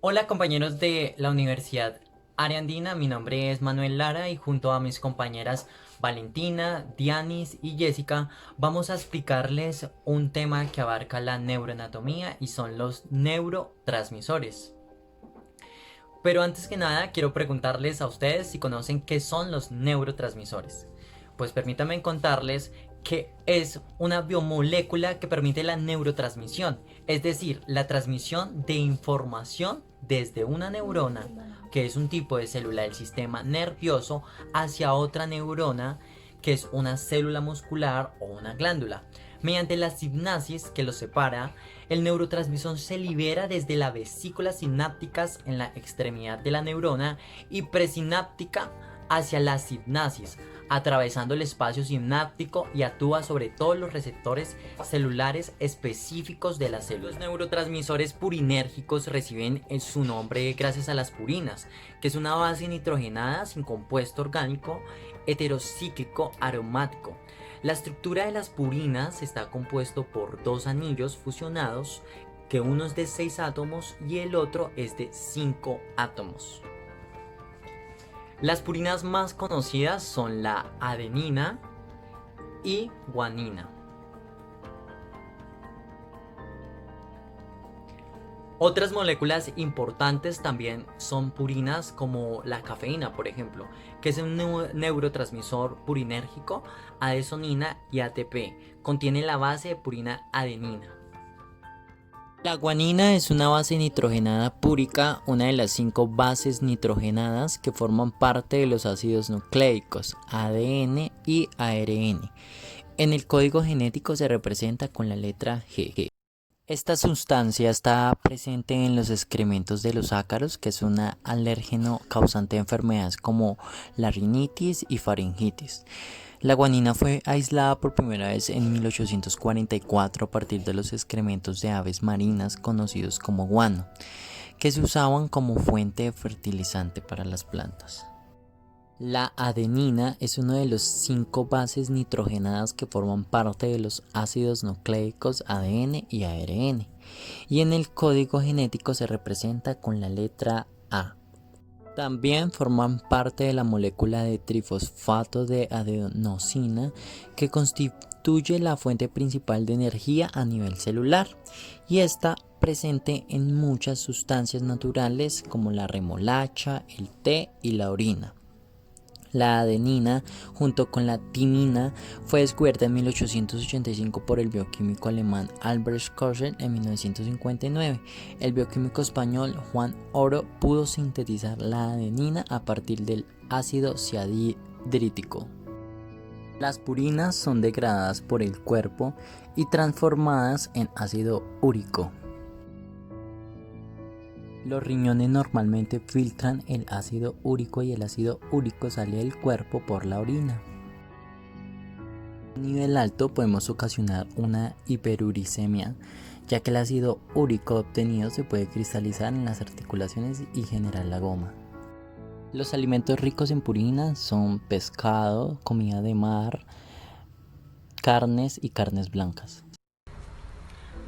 Hola compañeros de la Universidad Ariandina, mi nombre es Manuel Lara y junto a mis compañeras Valentina, Dianis y Jessica vamos a explicarles un tema que abarca la neuroanatomía y son los neurotransmisores. Pero antes que nada quiero preguntarles a ustedes si conocen qué son los neurotransmisores. Pues permítanme contarles que es una biomolécula que permite la neurotransmisión, es decir, la transmisión de información desde una neurona, que es un tipo de célula del sistema nervioso, hacia otra neurona, que es una célula muscular o una glándula. Mediante la sinapsis que los separa, el neurotransmisor se libera desde las vesículas sinápticas en la extremidad de la neurona y presináptica hacia la sinapsis, atravesando el espacio sináptico y actúa sobre todos los receptores celulares específicos de la célula. Los neurotransmisores purinérgicos reciben su nombre gracias a las purinas, que es una base nitrogenada sin compuesto orgánico heterocíclico aromático. La estructura de las purinas está compuesto por dos anillos fusionados, que uno es de 6 átomos y el otro es de 5 átomos. Las purinas más conocidas son la adenina y guanina. Otras moléculas importantes también son purinas, como la cafeína, por ejemplo, que es un neurotransmisor purinérgico, adesonina y ATP. Contiene la base de purina adenina. La guanina es una base nitrogenada púrica, una de las 5 bases nitrogenadas que forman parte de los ácidos nucleicos, ADN y ARN. En el código genético se representa con la letra G. Esta sustancia está presente en los excrementos de los ácaros, que es un alérgeno causante de enfermedades como la rinitis y faringitis. La guanina fue aislada por primera vez en 1844 a partir de los excrementos de aves marinas conocidos como guano, que se usaban como fuente de fertilizante para las plantas. La adenina es una de las 5 bases nitrogenadas que forman parte de los ácidos nucleicos ADN y ARN, y en el código genético se representa con la letra A. También forman parte de la molécula de trifosfato de adenosina, que constituye la fuente principal de energía a nivel celular, y está presente en muchas sustancias naturales como la remolacha, el té y la orina. La adenina, junto con la timina, fue descubierta en 1885 por el bioquímico alemán Albert Schweitzer en 1959. El bioquímico español Juan Oro pudo sintetizar la adenina a partir del ácido cianhídrico. Las purinas son degradadas por el cuerpo y transformadas en ácido úrico. Los riñones normalmente filtran el ácido úrico y el ácido úrico sale del cuerpo por la orina. A nivel alto podemos ocasionar una hiperuricemia, ya que el ácido úrico obtenido se puede cristalizar en las articulaciones y generar la goma. Los alimentos ricos en purina son pescado, comida de mar, carnes y carnes blancas.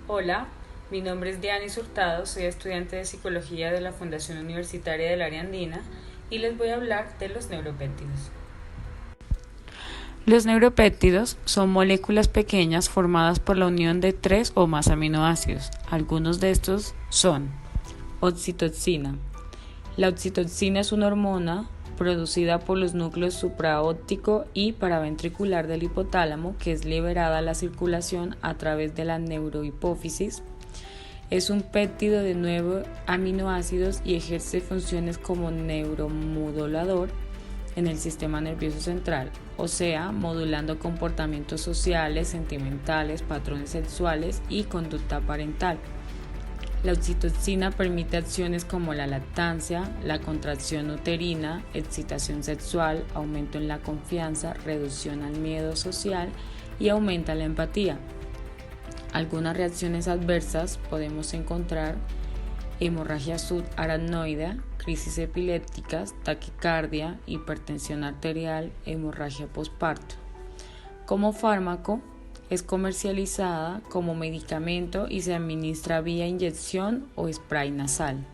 Hola, mi nombre es Dianis Hurtado, soy estudiante de Psicología de la Fundación Universitaria del Área Andina y les voy a hablar de los neuropéptidos. Los neuropéptidos son moléculas pequeñas formadas por la unión de 3 o más aminoácidos. Algunos de estos son oxitocina. La oxitocina es una hormona producida por los núcleos supraóptico y paraventricular del hipotálamo, que es liberada a la circulación a través de la neurohipófisis. Es un péptido de 9 aminoácidos y ejerce funciones como neuromodulador en el sistema nervioso central, o sea, modulando comportamientos sociales, sentimentales, patrones sexuales y conducta parental. La oxitocina permite acciones como la lactancia, la contracción uterina, excitación sexual, aumento en la confianza, reducción al miedo social y aumenta la empatía. Algunas reacciones adversas podemos encontrar hemorragia subaracnoidea, crisis epilépticas, taquicardia, hipertensión arterial, hemorragia postparto. Como fármaco, es comercializada como medicamento y se administra vía inyección o spray nasal.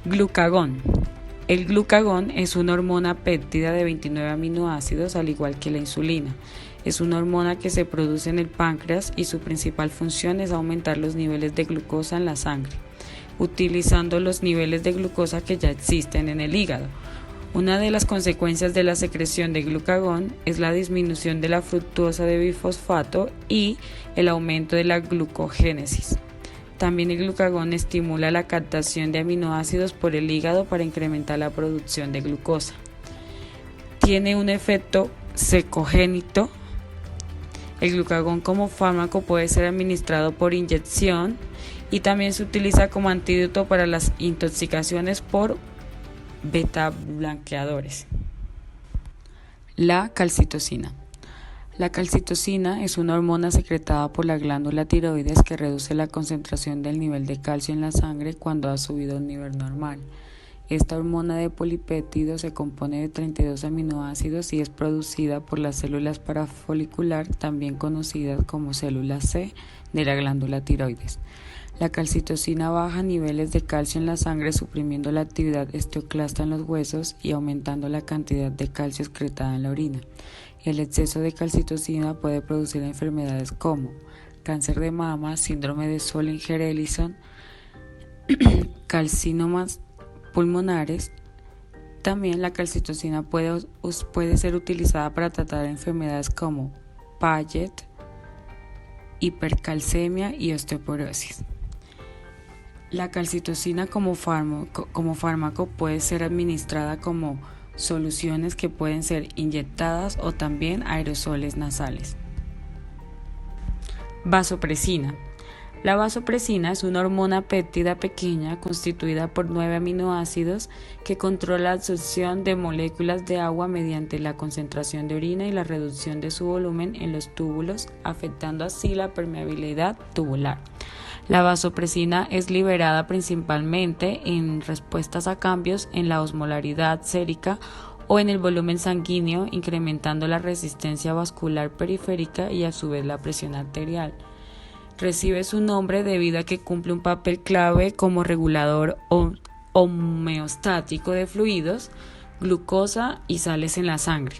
Glucagón. El glucagón es una hormona péptida de 29 aminoácidos, al igual que la insulina. Es una hormona que se produce en el páncreas y su principal función es aumentar los niveles de glucosa en la sangre, utilizando los niveles de glucosa que ya existen en el hígado. Una de las consecuencias de la secreción de glucagón es la disminución de la fructosa de bifosfato y el aumento de la glucogénesis. También el glucagón estimula la captación de aminoácidos por el hígado para incrementar la producción de glucosa. Tiene un efecto secogénito. El glucagón como fármaco puede ser administrado por inyección y también se utiliza como antídoto para las intoxicaciones por beta-blanqueadores. La calcitocina. La calcitocina es una hormona secretada por la glándula tiroides que reduce la concentración del nivel de calcio en la sangre cuando ha subido a un nivel normal. Esta hormona de polipéptido se compone de 32 aminoácidos y es producida por las células parafolicular, también conocidas como células C, de la glándula tiroides. La calcitocina baja niveles de calcio en la sangre, suprimiendo la actividad osteoclasta en los huesos y aumentando la cantidad de calcio excretada en la orina. El exceso de calcitocina puede producir enfermedades como cáncer de mama, síndrome de Solinger-Ellison, carcinomas pulmonares. También la calcitocina puede ser utilizada para tratar enfermedades como Paget, hipercalcemia y osteoporosis. La calcitocina como fármaco puede ser administrada como soluciones que pueden ser inyectadas o también aerosoles nasales. Vasopresina. La vasopresina es una hormona péptida pequeña constituida por 9 aminoácidos que controla la absorción de moléculas de agua mediante la concentración de orina y la reducción de su volumen en los túbulos, afectando así la permeabilidad tubular. La vasopresina es liberada principalmente en respuestas a cambios en la osmolaridad sérica o en el volumen sanguíneo, incrementando la resistencia vascular periférica y a su vez la presión arterial. Recibe su nombre debido a que cumple un papel clave como regulador homeostático de fluidos, glucosa y sales en la sangre.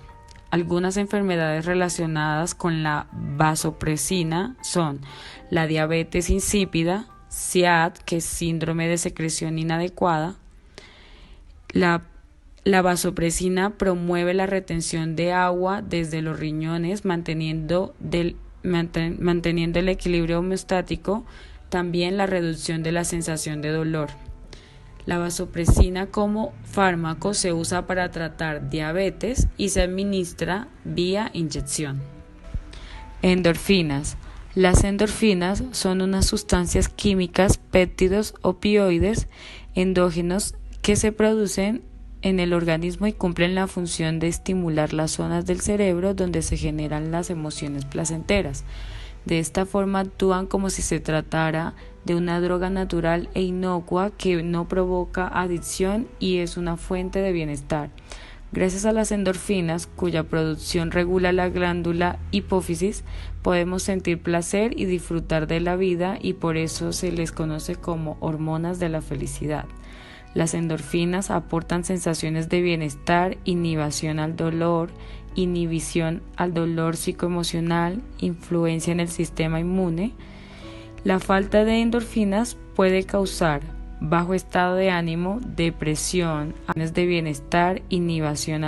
Algunas enfermedades relacionadas con la vasopresina son la diabetes insípida, SIAD, que es síndrome de secreción inadecuada. La vasopresina promueve la retención de agua desde los riñones, manteniendo el equilibrio homeostático, también la reducción de la sensación de dolor. La vasopresina como fármaco se usa para tratar diabetes y se administra vía inyección. Endorfinas. Las endorfinas son unas sustancias químicas, péptidos opioides endógenos que se producen en el organismo y cumplen la función de estimular las zonas del cerebro donde se generan las emociones placenteras. De esta forma actúan como si se tratara de una droga natural e inocua que no provoca adicción y es una fuente de bienestar. Gracias a las endorfinas, cuya producción regula la glándula hipófisis, podemos sentir placer y disfrutar de la vida y por eso se les conoce como hormonas de la felicidad. Las endorfinas aportan sensaciones de bienestar, inhibición al dolor psicoemocional, influencia en el sistema inmune. La falta de endorfinas puede causar bajo estado de ánimo, depresión, de bienestar, inhibición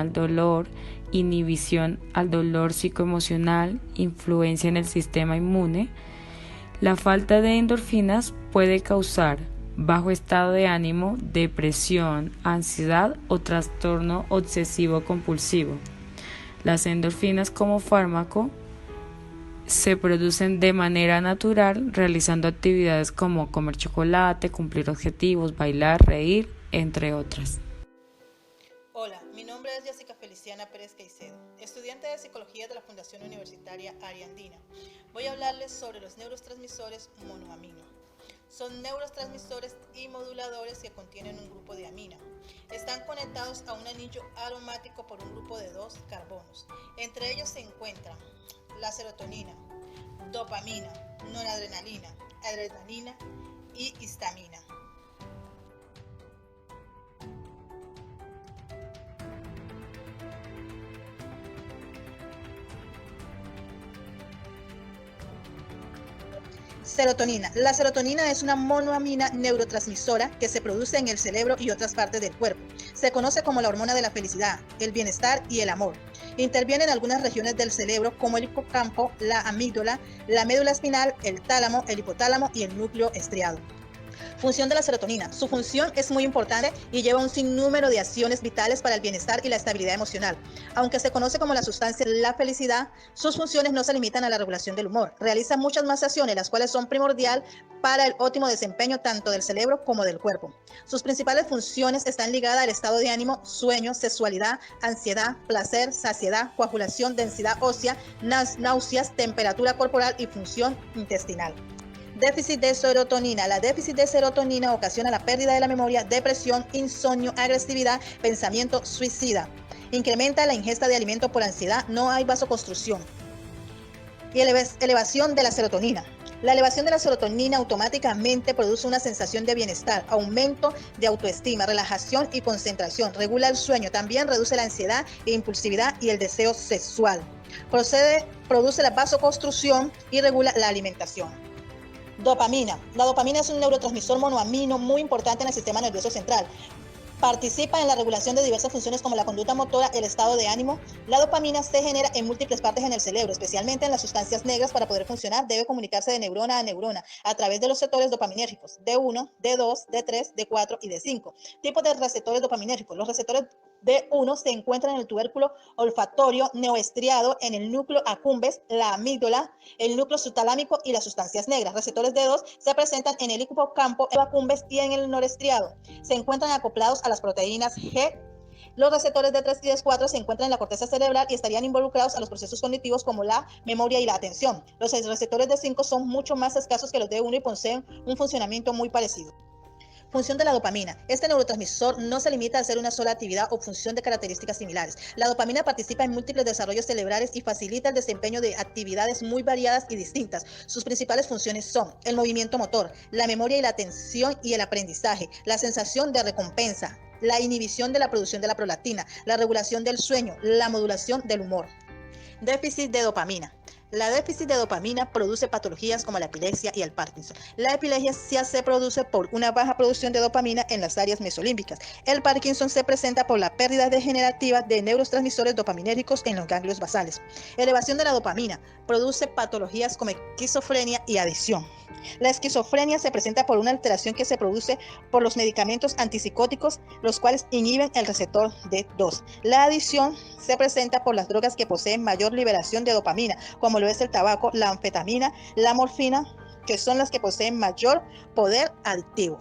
al dolor psicoemocional, influencia en el sistema inmune. La falta de endorfinas puede causar bajo estado de ánimo, depresión, ansiedad o trastorno obsesivo-compulsivo. Las endorfinas como fármaco se producen de manera natural realizando actividades como comer chocolate, cumplir objetivos, bailar, reír, entre otras. Hola, mi nombre es Jessica Feliciana Pérez Caicedo, estudiante de Psicología de la Fundación Universitaria Ariandina. Voy a hablarles sobre los neurotransmisores monoamino. Son neurotransmisores y moduladores que contienen un grupo de amina. Están conectados a un anillo aromático por un grupo de 2 carbonos. Entre ellos se encuentran la serotonina, dopamina, noradrenalina, adrenalina y histamina. Serotonina. La serotonina es una monoamina neurotransmisora que se produce en el cerebro y otras partes del cuerpo. Se conoce como la hormona de la felicidad, el bienestar y el amor. Interviene en algunas regiones del cerebro como el hipocampo, la amígdala, la médula espinal, el tálamo, el hipotálamo y el núcleo estriado. Función de la serotonina. Su función es muy importante y lleva un sinnúmero de acciones vitales para el bienestar y la estabilidad emocional. Aunque se conoce como la sustancia de la felicidad, sus funciones no se limitan a la regulación del humor. Realiza muchas más acciones, las cuales son primordial para el óptimo desempeño tanto del cerebro como del cuerpo. Sus principales funciones están ligadas al estado de ánimo, sueño, sexualidad, ansiedad, placer, saciedad, coagulación, densidad ósea, náuseas, temperatura corporal y función intestinal. Déficit de serotonina. La déficit de serotonina ocasiona la pérdida de la memoria, depresión, insomnio, agresividad, pensamiento suicida. Incrementa la ingesta de alimentos por ansiedad, no hay vasoconstrucción. Y elevación de la serotonina. La elevación de la serotonina automáticamente produce una sensación de bienestar, aumento de autoestima, relajación y concentración. Regula el sueño, también reduce la ansiedad e impulsividad y el deseo sexual. Produce la vasoconstrucción y regula la alimentación. Dopamina. La dopamina es un neurotransmisor monoamino muy importante en el sistema nervioso central. Participa en la regulación de diversas funciones como la conducta motora, el estado de ánimo. La dopamina se genera en múltiples partes en el cerebro, especialmente en las sustancias negras. Para poder funcionar, debe comunicarse de neurona a neurona a través de los receptores dopaminérgicos D1, D2, D3, D4 y D5. Tipos de receptores dopaminérgicos. Los receptores D1 se encuentran en el tubérculo olfatorio neoestriado, en el núcleo accumbens, la amígdala, el núcleo subtalámico y las sustancias negras. Receptores D2 se presentan en el hipocampo, el accumbens y en el norestriado. Se encuentran acoplados a las proteínas G. Los receptores D3 y D4 se encuentran en la corteza cerebral y estarían involucrados a los procesos cognitivos como la memoria y la atención. Los receptores D5 son mucho más escasos que los D1 y poseen un funcionamiento muy parecido. Función de la dopamina. Este neurotransmisor no se limita a hacer una sola actividad o función de características similares. La dopamina participa en múltiples desarrollos cerebrales y facilita el desempeño de actividades muy variadas y distintas. Sus principales funciones son el movimiento motor, la memoria y la atención y el aprendizaje, la sensación de recompensa, la inhibición de la producción de la prolactina, la regulación del sueño, la modulación del humor. Déficit de dopamina. La déficit de dopamina produce patologías como la epilepsia y el Parkinson. La epilepsia se produce por una baja producción de dopamina en las áreas mesolímbicas. El Parkinson se presenta por la pérdida degenerativa de neurotransmisores dopaminérgicos en los ganglios basales. Elevación de la dopamina produce patologías como esquizofrenia y adicción. La esquizofrenia se presenta por una alteración que se produce por los medicamentos antipsicóticos, los cuales inhiben el receptor D2. La adicción se presenta por las drogas que poseen mayor liberación de dopamina, como lo es el tabaco, la anfetamina, la morfina, que son las que poseen mayor poder adictivo.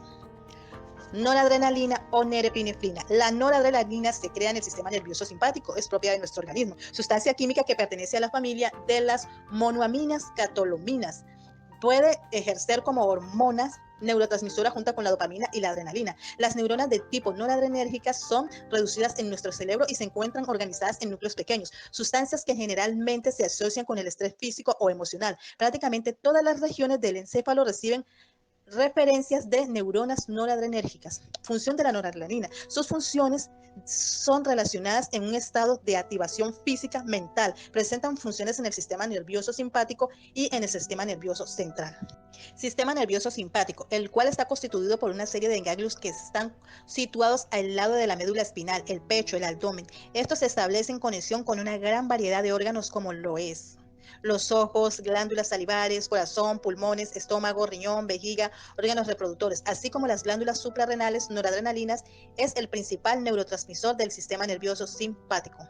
Noradrenalina o norepinefrina. La noradrenalina se crea en el sistema nervioso simpático, es propia de nuestro organismo, sustancia química que pertenece a la familia de las monoaminas catolaminas. Puede ejercer como hormonas neurotransmisora junto con la dopamina y la adrenalina. Las neuronas de tipo noradrenérgicas son reducidas en nuestro cerebro y se encuentran organizadas en núcleos pequeños, sustancias que generalmente se asocian con el estrés físico o emocional. Prácticamente todas las regiones del encéfalo reciben referencias de neuronas noradrenérgicas. Función de la noradrenalina. Sus funciones son relacionadas en un estado de activación física mental. Presentan funciones en el sistema nervioso simpático y en el sistema nervioso central. Sistema nervioso simpático, el cual está constituido por una serie de ganglios que están situados al lado de la médula espinal, el pecho, el abdomen. Estos se establecen conexión con una gran variedad de órganos como lo es los ojos, glándulas salivares, corazón, pulmones, estómago, riñón, vejiga, órganos reproductores, así como las glándulas suprarrenales. Noradrenalinas es el principal neurotransmisor del sistema nervioso simpático.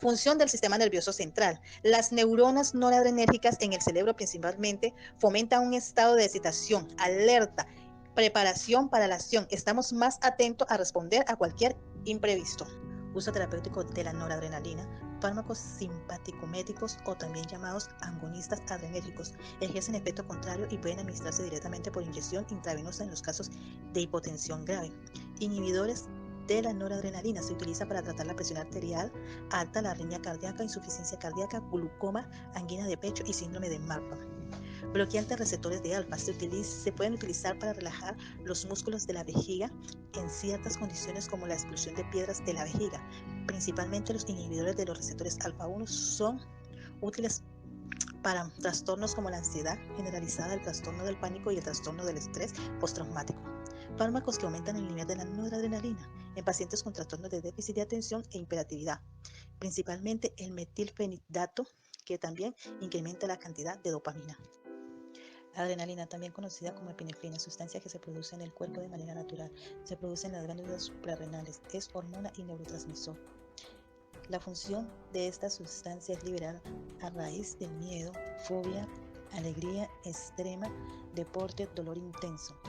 Función del sistema nervioso central. Las neuronas noradrenérgicas en el cerebro principalmente fomentan un estado de excitación, alerta, preparación para la acción. Estamos más atentos a responder a cualquier imprevisto. Uso terapéutico de la noradrenalina. Fármacos simpaticométicos o también llamados agonistas adrenérgicos ejercen efecto contrario y pueden administrarse directamente por inyección intravenosa en los casos de hipotensión grave. Inhibidores de la noradrenalina se utiliza para tratar la presión arterial alta, la arritmia cardíaca, insuficiencia cardíaca, glucoma, angina de pecho y síndrome de Marfan. Bloqueantes receptores de alfa se pueden utilizar para relajar los músculos de la vejiga en ciertas condiciones como la expulsión de piedras de la vejiga. Principalmente los inhibidores de los receptores alfa 1 son útiles para trastornos como la ansiedad generalizada, el trastorno del pánico y el trastorno del estrés postraumático. Fármacos que aumentan el nivel de la noradrenalina en pacientes con trastornos de déficit de atención e hiperactividad, principalmente el metilfenidato, que también incrementa la cantidad de dopamina. La adrenalina, también conocida como epinefrina, sustancia que se produce en el cuerpo de manera natural, se produce en las glándulas suprarrenales, es hormona y neurotransmisor. La función de esta sustancia es liberar a raíz del miedo, fobia, alegría extrema, deporte, dolor intenso,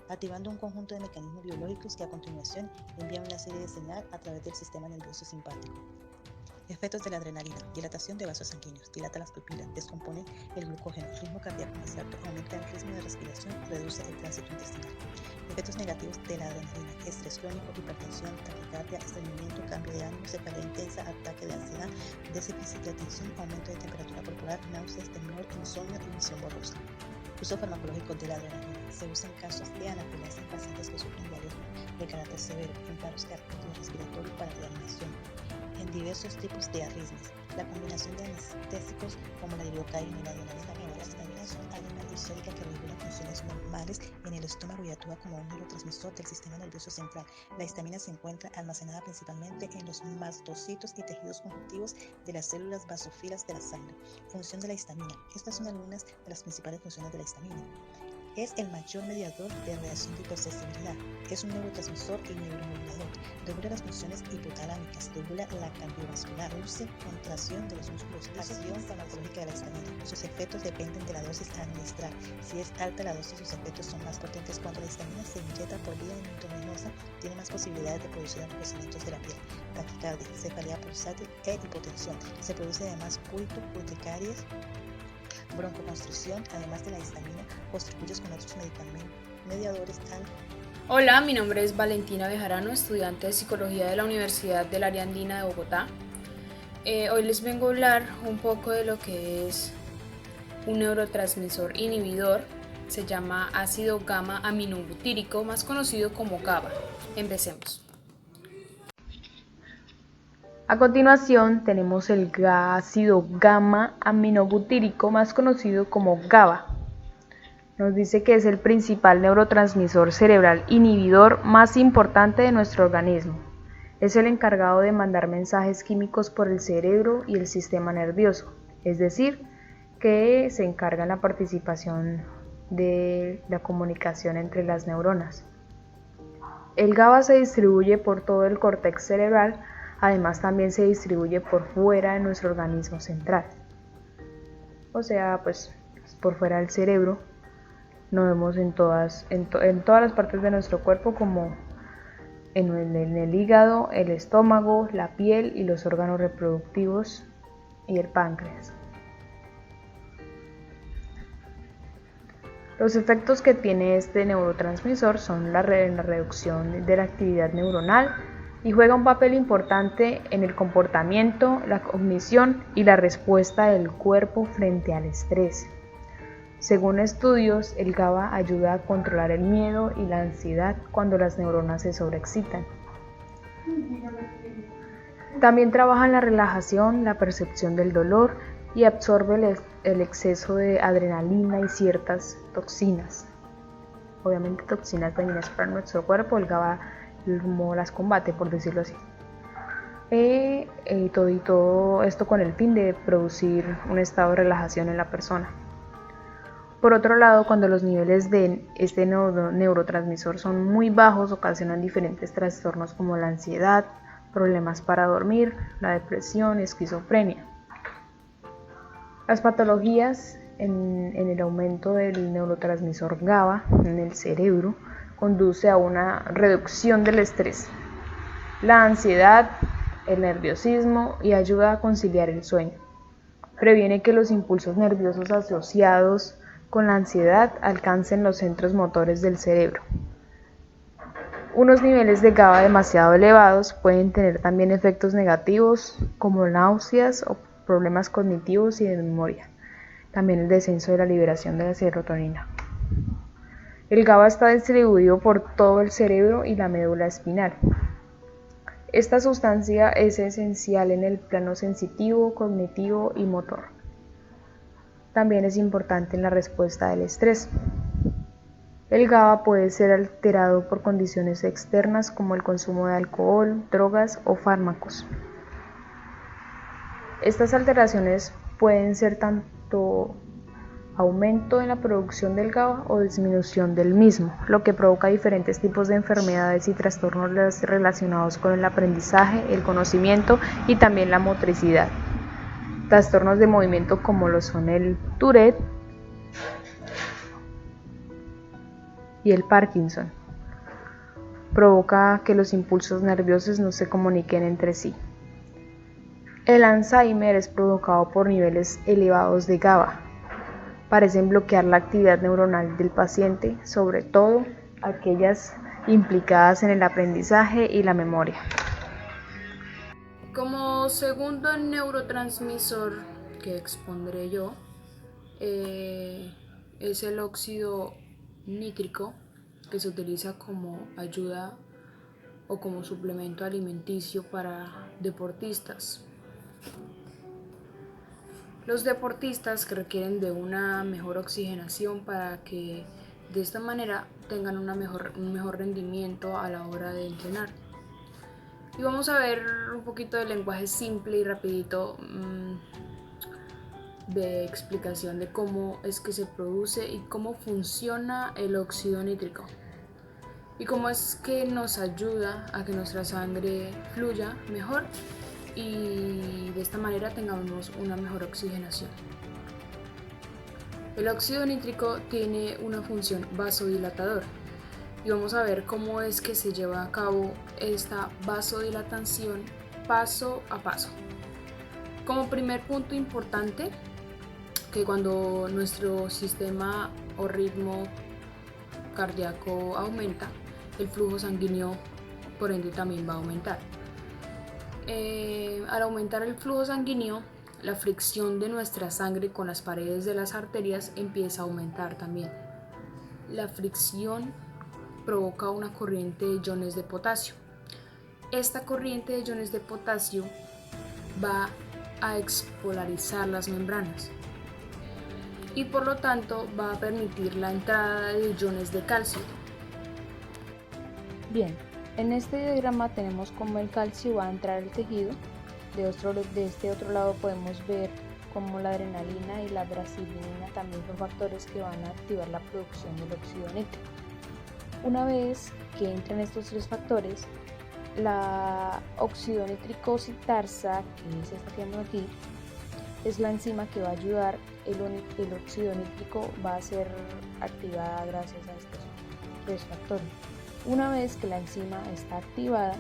activando un conjunto de mecanismos biológicos que a continuación envían una serie de señales a través del sistema nervioso simpático. Efectos de la adrenalina: dilatación de vasos sanguíneos, dilata las pupilas, descompone el glucógeno, ritmo cardíaco más alto, aumenta el ritmo de respiración, reduce el tránsito intestinal. Efectos negativos de la adrenalina: estrés crónico, hipertensión, taquicardia, estreñimiento, cambio de ánimo, cefalea intensa, ataque de ansiedad, déficit de atención, aumento de temperatura corporal, náuseas, temblor, insomnio y visión borrosa. Uso farmacológico de la adrenalina: se usa en casos de anafilaxia en pacientes que sufren de alergia de carácter severo, en paros cardíacos respiratorios para reanimación, en diversos tipos de arritmias. La combinación de anestésicos como la lidocaína y la adrenalina mejora la combinación analgésica que regula funciones normales en el estómago y actúa como un neurotransmisor del sistema nervioso central. La histamina se encuentra almacenada principalmente en los mastocitos y tejidos conjuntivos de las células basófilas de la sangre. Función de la histamina: estas son algunas de las principales funciones de la histamina. Es el mayor mediador de reacción de hipersensibilidad. Es un neurotransmisor y neuromodulador. Regula las funciones hipotalámicas. Regula la cardiovascular. Reduce contracción de los músculos. Acción farmacológica de la histamina. Sus efectos dependen de la dosis a administrar. Si es alta la dosis, sus efectos son más potentes. Cuando la histamina se inyecta por vía intravenosa, tiene más posibilidades de producir enrojecimientos de la piel, taquicardia, cefalea pulsátil e hipotensión. Se produce además púrpura, urticarias, broncoconstricción. Además de la histamina, contribuyes con otros mediadores al... Hola, mi nombre es Valentina Bejarano, estudiante de Psicología de la Universidad de la Ariandina de Bogotá. Hoy les vengo a hablar un poco de lo que es un neurotransmisor inhibidor. Se llama ácido gamma aminobutírico, más conocido como GABA. Empecemos. A continuación tenemos el ácido gamma aminobutírico, más conocido como GABA. Nos dice que es el principal neurotransmisor cerebral inhibidor más importante de nuestro organismo. Es el encargado de mandar mensajes químicos por el cerebro y el sistema nervioso, es decir, que se encarga en la participación de la comunicación entre las neuronas. El GABA se distribuye por todo el córtex cerebral. Además, también se distribuye por fuera de nuestro organismo central. O sea, pues por fuera del cerebro. Nos vemos en todas las partes de nuestro cuerpo, como en el hígado, el estómago, la piel y los órganos reproductivos y el páncreas. Los efectos que tiene este neurotransmisor son la reducción de la actividad neuronal, y juega un papel importante en el comportamiento, la cognición y la respuesta del cuerpo frente al estrés. Según estudios, el GABA ayuda a controlar el miedo y la ansiedad cuando las neuronas se sobreexcitan. También trabaja en la relajación, la percepción del dolor y absorbe el exceso de adrenalina y ciertas toxinas. Obviamente toxinas dañinas para nuestro cuerpo, el GABA como las combate, por decirlo así. Todo esto con el fin de producir un estado de relajación en la persona. Por otro lado, cuando los niveles de este neurotransmisor son muy bajos, ocasionan diferentes trastornos como la ansiedad, problemas para dormir, la depresión y esquizofrenia. Las patologías en el aumento del neurotransmisor GABA en el cerebro conduce a una reducción del estrés, la ansiedad, el nerviosismo y ayuda a conciliar el sueño. Previene que los impulsos nerviosos asociados con la ansiedad alcancen los centros motores del cerebro. Unos niveles de GABA demasiado elevados pueden tener también efectos negativos como náuseas o problemas cognitivos y de memoria. También el descenso de la liberación de la serotonina. El GABA está distribuido por todo el cerebro y la médula espinal. Esta sustancia es esencial en el plano sensitivo, cognitivo y motor. también es importante en la respuesta del estrés. El GABA puede ser alterado por condiciones externas como el consumo de alcohol, drogas o fármacos. Estas alteraciones pueden ser tanto aumento en la producción del GABA o disminución del mismo, lo que provoca diferentes tipos de enfermedades y trastornos relacionados con el aprendizaje, el conocimiento y también la motricidad. Trastornos de movimiento como lo son el Tourette y el Parkinson. Provoca que los impulsos nerviosos no se comuniquen entre sí. El Alzheimer es provocado por niveles elevados de GABA. Parecen bloquear la actividad neuronal del paciente, sobre todo aquellas implicadas en el aprendizaje y la memoria. Como segundo neurotransmisor que expondré yo, es el óxido nítrico, que se utiliza como ayuda o como suplemento alimenticio para deportistas. Los deportistas que requieren de una mejor oxigenación para que de esta manera tengan un mejor rendimiento a la hora de entrenar. Y vamos a ver un poquito de lenguaje simple y rapidito de explicación de cómo es que se produce y cómo funciona el óxido nítrico y cómo es que nos ayuda a que nuestra sangre fluya mejor y de esta manera tengamos una mejor oxigenación. El óxido nítrico tiene una función vasodilatadora y vamos a ver cómo es que se lleva a cabo esta vasodilatación paso a paso. Como primer punto importante, que cuando nuestro sistema o ritmo cardíaco aumenta, el flujo sanguíneo por ende también va a aumentar. Al aumentar el flujo sanguíneo, la fricción de nuestra sangre con las paredes de las arterias empieza a aumentar también. La fricción provoca una corriente de iones de potasio. Esta corriente de iones de potasio va a expolarizar las membranas y por lo tanto va a permitir la entrada de iones de calcio. Bien, en este diagrama tenemos cómo el calcio va a entrar al tejido. De este otro lado podemos ver cómo la adrenalina y la brasilienina también son factores que van a activar la producción del óxido nítrico. Una vez que entran estos tres factores, la oxidonitricositasa, que es esta que vemos aquí, es la enzima que va a ayudar, el óxido nítrico va a ser activada gracias a estos tres factores. Una vez que la enzima está activada,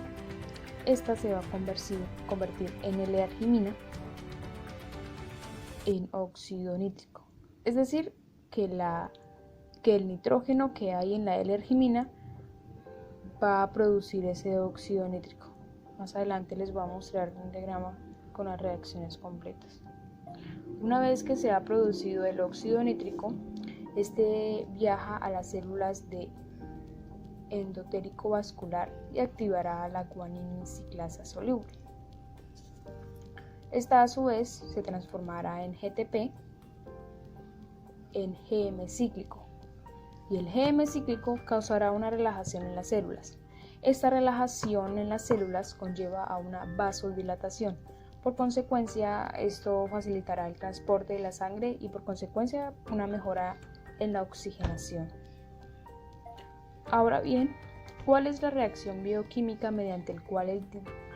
esta se va a convertir en L-arginina en óxido nítrico. Es decir, que el nitrógeno que hay en la L-arginina va a producir ese óxido nítrico. Más adelante les voy a mostrar un diagrama con las reacciones completas. Una vez que se ha producido el óxido nítrico, este viaja a las células de endotérico vascular y activará la guanina ciclasa soluble. Esta a su vez se transformará en GTP, en GM cíclico, y el GM cíclico causará una relajación en las células. Esta relajación en las células conlleva a una vasodilatación. Por consecuencia, esto facilitará el transporte de la sangre y por consecuencia una mejora en la oxigenación. Ahora bien, ¿cuál es la reacción bioquímica mediante el cual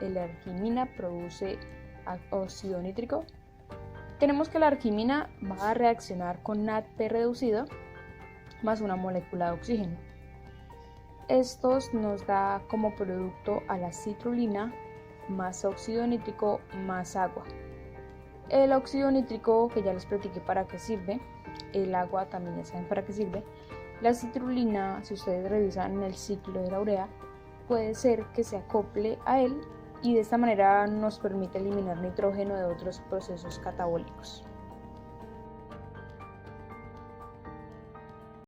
la arginina produce óxido nítrico? Tenemos que la arginina va a reaccionar con NADP reducido más una molécula de oxígeno. Esto nos da como producto a la citrulina más óxido nítrico más agua. El óxido nítrico, que ya les platiqué para qué sirve, el agua también ya saben para qué sirve. La citrulina, si ustedes revisan el ciclo de la urea, puede ser que se acople a él y de esta manera nos permite eliminar nitrógeno de otros procesos catabólicos.